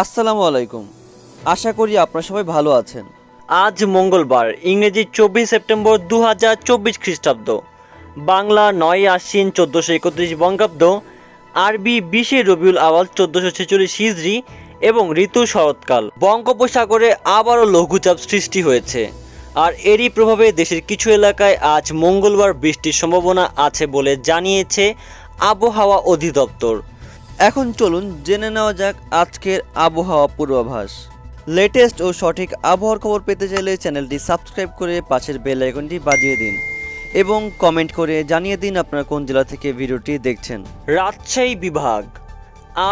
আসসালামু আলাইকুম। আশা করি আপনারা সবাই ভালো আছেন। আজ মঙ্গলবার, ইংরেজি 24 সেপ্টেম্বর 2024 খ্রিস্টাব্দ, বাংলা 9 আশ্বিন 1431 বঙ্গাব্দ, আরবি 20 রবিউল আওয়াল 1446 হিজরি এবং ঋতু শরৎকাল। বঙ্গোপসাগরে আবারও লঘুচাপ সৃষ্টি হয়েছে, আর এরই প্রভাবে দেশের কিছু এলাকায় আজ মঙ্গলবার বৃষ্টির সম্ভাবনা আছে বলে জানিয়েছে আবহাওয়া অধিদপ্তর। এখন চলুন জেনে নেওয়া যাক আজকের আবহাওয়া পূর্বাভাস। লেটেস্ট ও সঠিক আবহাওয়ার খবর পেতে চাইলে চ্যানেলটি সাবস্ক্রাইব করে পাশের বেল আইকনটি বাজিয়ে দিন এবং কমেন্ট করে জানিয়ে দিন আপনারা কোন জেলা থেকে ভিডিওটি দেখছেন। রাজশাহী বিভাগ,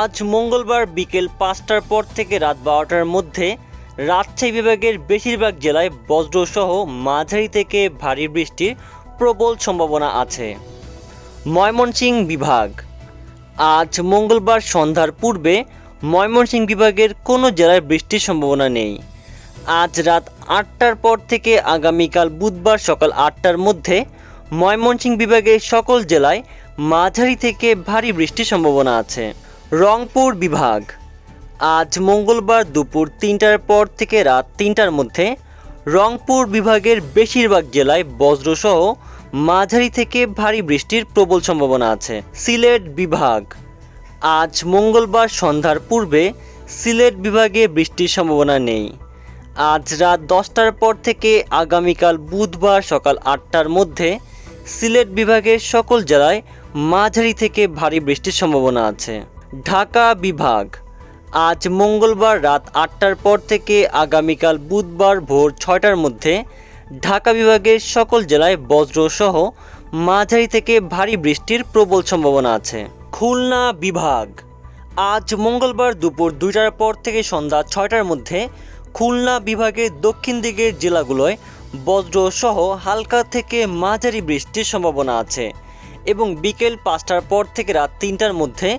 আজ মঙ্গলবার বিকেল 5টার পর থেকে রাত 12টার মধ্যে রাজশাহী বিভাগের বেশিরভাগ জেলায় বজ্রসহ মাঝারি থেকে ভারী বৃষ্টির প্রবল সম্ভাবনা আছে। ময়মনসিংহ বিভাগ, আজ মঙ্গলবার সন্ধ্যার পূর্বে ময়মনসিংহ বিভাগের কোনো জেলায় বৃষ্টির সম্ভাবনা নেই। আজ রাত 8টার পর থেকে আগামীকাল বুধবার সকাল 8টার মধ্যে ময়মনসিংহ বিভাগের সকল জেলায় মাঝারি থেকে ভারী বৃষ্টির সম্ভাবনা আছে। রংপুর বিভাগ, আজ মঙ্গলবার দুপুর 3টার পর থেকে রাত 3টার মধ্যে রংপুর বিভাগের বেশিরভাগ জেলায় বজ্রসহ মাঝারি থেকে ভারী বৃষ্টির প্রবল সম্ভাবনা আছে। সিলেট বিভাগ, আজ মঙ্গলবার সন্ধ্যার পূর্বে সিলেট বিভাগে বৃষ্টির সম্ভাবনা নেই। আজ রাত 10টার পর থেকে আগামীকাল বুধবার সকাল 8টার মধ্যে সিলেট বিভাগের সকল জেলায় মাঝারি থেকে ভারী বৃষ্টির সম্ভাবনা আছে। ঢাকা বিভাগ, আজ মঙ্গলবার রাত 8টার পর থেকে আগামীকাল বুধবার ভোর 6টার মধ্যে ঢাকা বিভাগের সকল জেলায় বজ্রসহ মাঝারি থেকে ভারী বৃষ্টির প্রবল সম্ভাবনা আছে। খুলনা বিভাগ, আজ মঙ্গলবার দুপুর 2টার পর থেকে সন্ধ্যা 6টার মধ্যে খুলনা বিভাগের দক্ষিণ দিকের জেলাগুলোয় বজ্রসহ হালকা থেকে মাঝারি বৃষ্টির সম্ভাবনা আছে এবং বিকেল 5টার পর থেকে রাত 3টার মধ্যে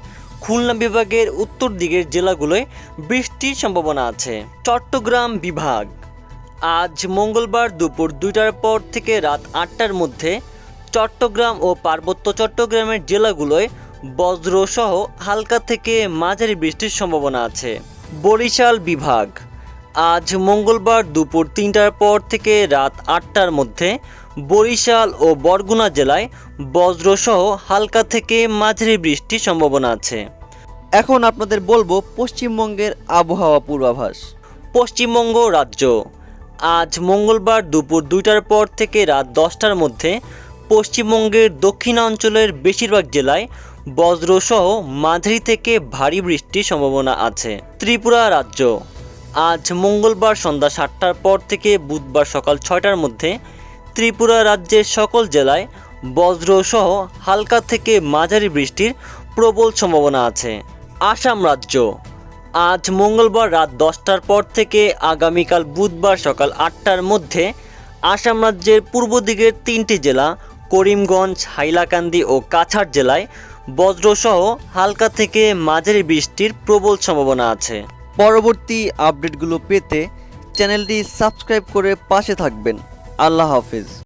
খুলনা বিভাগের উত্তর দিকের জেলাগুলোয় বৃষ্টির সম্ভাবনা আছে। চট্টগ্রাম বিভাগ, আজ মঙ্গলবার দুপুর 2টার পর থেকে রাত 8টার মধ্যে চট্টগ্রাম ও পার্বত্য চট্টগ্রামের জেলাগুলোয় বজ্রসহ হালকা থেকে মাঝারি বৃষ্টির সম্ভাবনা আছে। বরিশাল বিভাগ, আজ মঙ্গলবার দুপুর 3টার পর থেকে রাত 8টার মধ্যে বরিশাল ও বরগুনা জেলায় বজ্রসহ হালকা থেকে মাঝারি বৃষ্টির সম্ভাবনা আছে। এখন আপনাদের বলবো পশ্চিমবঙ্গের আবহাওয়া পূর্বাভাস। পশ্চিমবঙ্গ রাজ্য, আজ মঙ্গলবার দুপুর 2টার পর থেকে রাত 10টার মধ্যে পশ্চিমবঙ্গের দক্ষিণাঞ্চলের বেশিরভাগ জেলায় বজ্রসহ মাঝারি থেকে ভারী বৃষ্টির সম্ভাবনা আছে। ত্রিপুরা রাজ্য, আজ মঙ্গলবার সন্ধ্যা 7টার পর থেকে বুধবার সকাল 6টার মধ্যে ত্রিপুরা রাজ্যের সকল জেলায় বজ্রসহ হালকা থেকে মাঝারি বৃষ্টির প্রবল সম্ভাবনা আছে। আসাম রাজ্য, আজ মঙ্গলবার রাত 10টার পর থেকে আগামীকাল বুধবার সকাল 8টার মধ্যে আসাম রাজ্যের পূর্ব দিকের 3টি জেলা করিমগঞ্জ, হাইলাকান্দি ও কাছাড় জেলায় বজ্রসহ হালকা থেকে মাঝারি বৃষ্টির প্রবল সম্ভাবনা আছে। পরবর্তী আপডেটগুলো পেতে চ্যানেলটি সাবস্ক্রাইব করে পাশে থাকবেন। আল্লাহ হাফেজ।